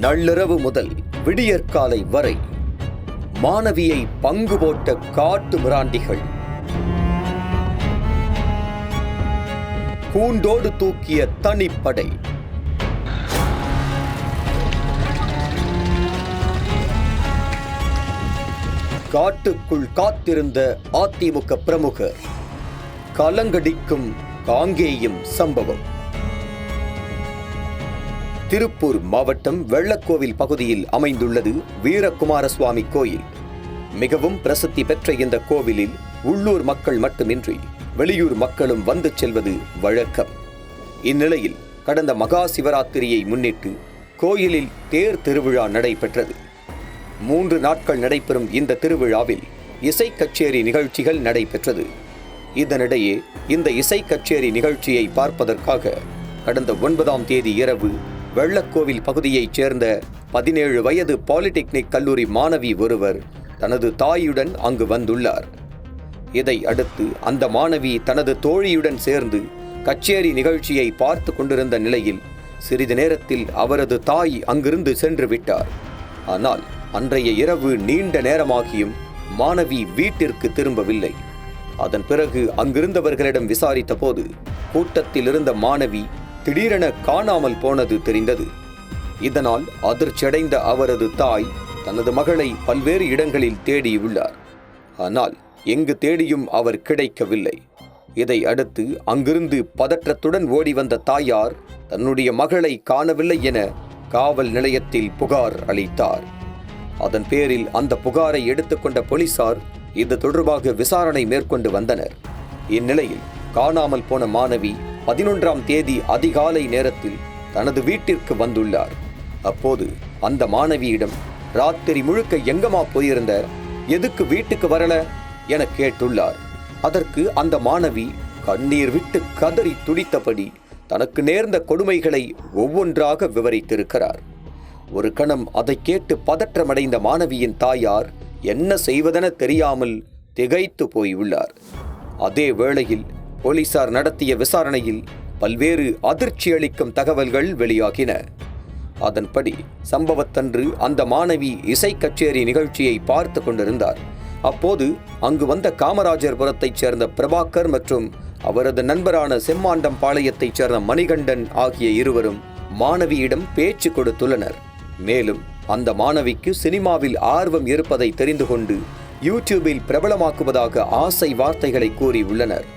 நள்ளிரவு முதல் விடியற்காலை வரை மாணவியை பங்கு போட்ட காட்டு மிராண்டிகள், கூண்டோடு தூக்கிய தனிப்படை, காட்டுக்குள் காத்திருந்த அதிமுக பிரமுகர், கலங்கடிக்கும் காங்கேயம் சம்பவம். திருப்பூர் மாவட்டம் வெள்ளக்கோவில் பகுதியில் அமைந்துள்ளது வீரகுமாரசுவாமி கோயில். மிகவும் பிரசித்தி பெற்ற இந்த கோவிலில் உள்ளூர் மக்கள் மட்டுமின்றி வெளியூர் மக்களும் வந்து செல்வது வழக்கம். இந்நிலையில் கடந்த மகா சிவராத்திரியை முன்னிட்டு கோயிலில் தேர் திருவிழா நடைபெற்றது. 3 நாட்கள் நடைபெறும் இந்த திருவிழாவில் இசை கச்சேரி நிகழ்ச்சிகள் நடைபெற்றது. இதனிடையே இந்த இசை கச்சேரி நிகழ்ச்சியை பார்ப்பதற்காக கடந்த 9ஆம் தேதி இரவு வெள்ளக்கோவில் பகுதியைச் சேர்ந்த 17 வயது பாலிடெக்னிக் கல்லூரி மாணவி ஒருவர் தனது தாயுடன் அங்கு வந்துள்ளார். இதை அடுத்து அந்த மாணவி தனது தோழியுடன் சேர்ந்து கச்சேரி நிகழ்ச்சியை பார்த்து கொண்டிருந்த நிலையில் சிறிது நேரத்தில் அவரது தாய் அங்கிருந்து சென்று விட்டார். ஆனால் அன்றைய இரவு நீண்ட நேரமாகியும் மாணவி வீட்டிற்கு திரும்பவில்லை. அதன் பிறகு அங்கிருந்தவர்களிடம் விசாரித்த போது கூட்டத்தில் இருந்த மாணவி திடீரென காணாமல் போனது தெரிந்தது. இதனால் அதிர்ச்சியடைந்த அவரது தாய் தனது மகளை பல்வேறு இடங்களில் தேடியுள்ளார். ஆனால் எங்கு தேடியும் அவர் கிடைக்கவில்லை. இதை அடுத்து அங்கிருந்து பதற்றத்துடன் ஓடி வந்த தாயார் தன்னுடைய மகளை காணவில்லை என காவல் நிலையத்தில் புகார் அளித்தார். அதன் பேரில் அந்த புகாரை எடுத்துக்கொண்ட போலீசார் இது தொடர்பாக விசாரணை மேற்கொண்டு வந்தனர். இந்நிலையில் காணாமல் போன மாணவி 11ஆம் தேதி அதிகாலை நேரத்தில் தனது வீட்டிற்கு வந்துள்ளார். அப்போது அந்த மாணவியிடம் ராத்திரி முழுக்க எங்கம்மா போயிருந்த, எதுக்கு வீட்டுக்கு வரல என கேட்டுள்ளார். அதற்கு அந்த மாணவி கண்ணீர் விட்டு கதறி துடித்தபடி தனக்கு நேர்ந்த கொடுமைகளை ஒவ்வொன்றாக விவரித்திருக்கிறார். ஒரு கணம் அதை கேட்டு பதற்றமடைந்த மாணவியின் தாயார் என்ன செய்வதென தெரியாமல் திகைத்து போயுள்ளார். அதே வேளையில் போலீசார் நடத்திய விசாரணையில் பல்வேறு அதிர்ச்சி அளிக்கும் தகவல்கள் வெளியாகின. அதன்படி சம்பவத்தன்று அந்த மாணவி இசை கச்சேரி நிகழ்ச்சியை பார்த்து கொண்டிருந்தார். அப்போது அங்கு வந்த காமராஜர்புரத்தைச் சேர்ந்த பிரபாகர் மற்றும் அவரது நண்பரான செம்மாண்டம் பாளையத்தைச் சேர்ந்த மணிகண்டன் ஆகிய இருவரும் மாணவியிடம் பேச்சு கொடுத்துள்ளனர். மேலும் அந்த மாணவிக்கு சினிமாவில் ஆர்வம் இருப்பதை தெரிந்து கொண்டு யூடியூபில் பிரபலமாக்குவதாக ஆசை வார்த்தைகளை கூறியுள்ளனர்.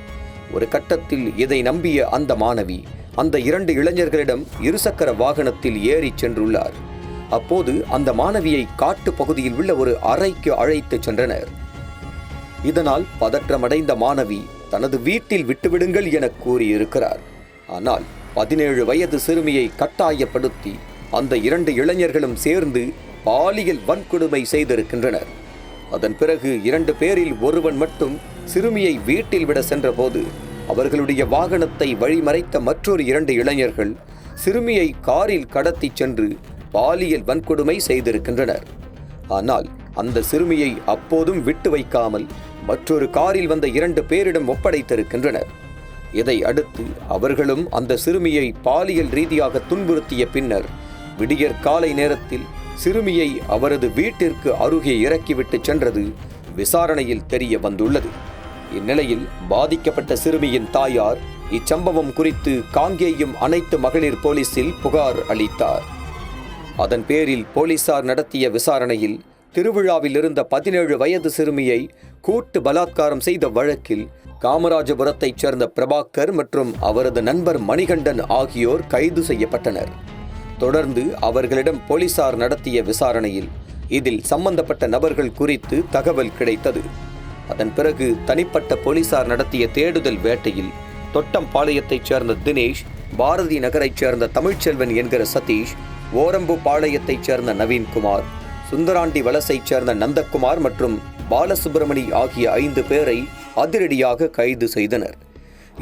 ஒரு கட்டத்தில் இதை நம்பிய அந்த மாணவி அந்த 2 இளைஞர்களிடம் இருசக்கர வாகனத்தில் ஏறி சென்றுள்ளார். அப்போது அந்த மாணவியை காட்டு பகுதியில் உள்ள ஒரு அறைக்கு அழைத்து சென்றனர். இதனால் பதற்றமடைந்த மாணவி தனது வீட்டில் விட்டுவிடுங்கள் என கூறியிருக்கிறார். ஆனால் 17 வயது சிறுமியை கட்டாயப்படுத்தி அந்த 2 இளைஞர்களும் சேர்ந்து பாலியல் வன்கொடுமை செய்திருக்கின்றனர். அதன் பிறகு 2 பேரில் ஒருவன் மட்டும் சிறுமியை வீட்டில் விட சென்றபோது அவர்களுடைய வாகனத்தை வழிமறைத்த மற்றொரு 2 இளைஞர்கள் சிறுமியை காரில் கடத்தி சென்று பாலியல் வன்கொடுமை செய்திருக்கின்றனர். ஆனால் அந்த சிறுமியை அப்போதும் விட்டு வைக்காமல் மற்றொரு காரில் வந்த 2 பேரிடம் ஒப்படைத்திருக்கின்றனர். இதை அடுத்து அவர்களும் அந்த சிறுமியை பாலியல் ரீதியாக துன்புறுத்திய பின்னர் விடியற் காலை நேரத்தில் சிறுமியை அவரது வீட்டிற்கு அருகே இறக்கிவிட்டு சென்றது விசாரணையில் தெரிய வந்துள்ளது. இந்நிலையில் பாதிக்கப்பட்ட சிறுமியின் தாயார் இச்சம்பவம் குறித்து காங்கேயம் அனைத்து மகளிர் போலீசில் புகார் அளித்தார். அதன் பேரில் போலீசார் நடத்திய விசாரணையில் திருவிழாவில் இருந்த 17 வயது சிறுமியை கூட்டு பலாத்காரம் செய்த வழக்கில் காமராஜபுரத்தைச் சேர்ந்த பிரபாகர் மற்றும் அவரது நண்பர் மணிகண்டன் ஆகியோர் கைது செய்யப்பட்டனர். தொடர்ந்து அவர்களிடம் போலீசார் நடத்திய விசாரணையில் இதில் சம்பந்தப்பட்ட நபர்கள் குறித்து தகவல் கிடைத்தது. அதன் பிறகு தனிப்பட்ட போலீசார் நடத்திய தேடுதல் வேட்டையில் தொட்டம்பாளையத்தைச் சேர்ந்த தினேஷ், பாரதி நகரைச் சேர்ந்த தமிழ்ச்செல்வன் என்கிற சதீஷ், ஓரம்பு பாளையத்தைச் சேர்ந்த நவீன்குமார், சுந்தராண்டி வலசைச் சேர்ந்த நந்தகுமார் மற்றும் பாலசுப்பிரமணி ஆகிய 5 பேரை அதிரடியாக கைது செய்தனர்.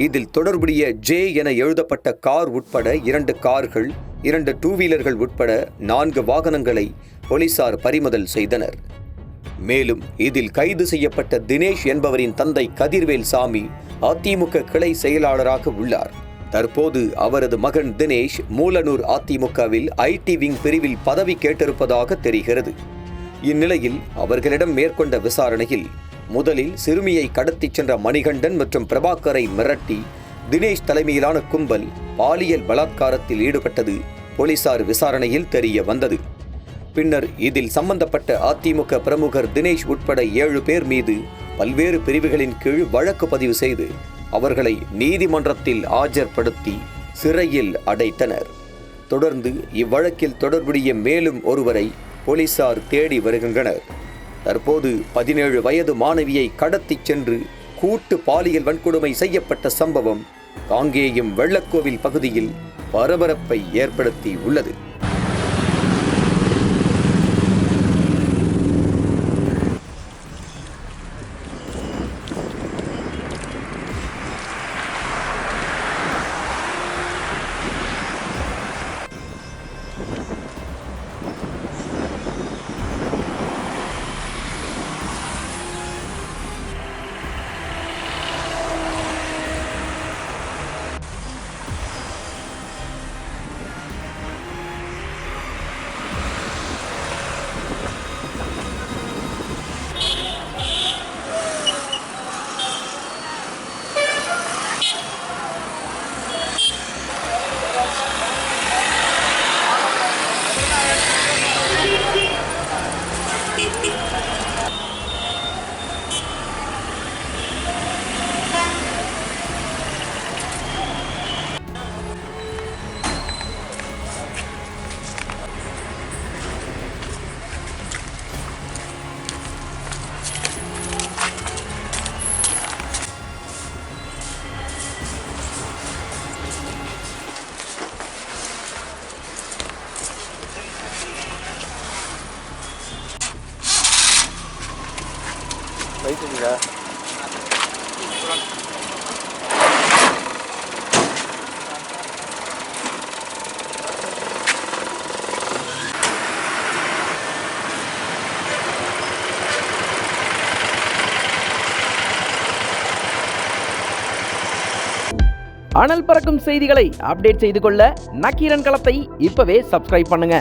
இதில் தொடர்புடைய ஜே என எழுதப்பட்ட கார் உட்பட 2 கார்கள், 2 டூ வீலர்கள் உட்பட 4 வாகனங்களை போலீசார் பறிமுதல் செய்தனர். மேலும் இதில் கைது செய்யப்பட்ட தினேஷ் என்பவரின் தந்தை கதிர்வேல் சாமி அதிமுக கிளை செயலாளராக உள்ளார். தற்போது அவரது மகன் தினேஷ் மூலனூர் அதிமுகவில் ஐடி விங் பிரிவில் பதவி கேட்டிருப்பதாக தெரிகிறது. இந்நிலையில் அவர்களிடம் மேற்கொண்ட விசாரணையில் முதலில் சிறுமியை கடத்திச் சென்ற மணிகண்டன் மற்றும் பிரபாகரை மிரட்டி தினேஷ் தலைமையிலான கும்பல் பாலியல் பலாத்காரத்தில் ஈடுபட்டது போலீசார் விசாரணையில் தெரிய வந்தது. பின்னர் இதில் சம்பந்தப்பட்ட அதிமுக பிரமுகர் தினேஷ் உட்பட 7 பேர் மீது பல்வேறு பிரிவுகளின் கீழ் வழக்கு பதிவு செய்து அவர்களை நீதிமன்றத்தில் ஆஜர்படுத்தி சிறையில் அடைத்தனர். தொடர்ந்து இவ்வழக்கில் தொடர்புடைய மேலும் ஒருவரை போலீசார் தேடி வருகின்றனர். தற்போது 17 வயது மாணவியை கடத்திச் சென்று கூட்டு பாலியல் வன்கொடுமை செய்யப்பட்ட சம்பவம் காங்கேயம் வெள்ளக்கோவில் பகுதியில் பரபரப்பை ஏற்படுத்தி உள்ளது. ரைட்டுங்களா? அனல் பறக்கும் செய்திகளை அப்டேட் செய்து கொள்ள நக்கீரன் களத்தை இப்பவே சப்ஸ்கிரைப் பண்ணுங்க.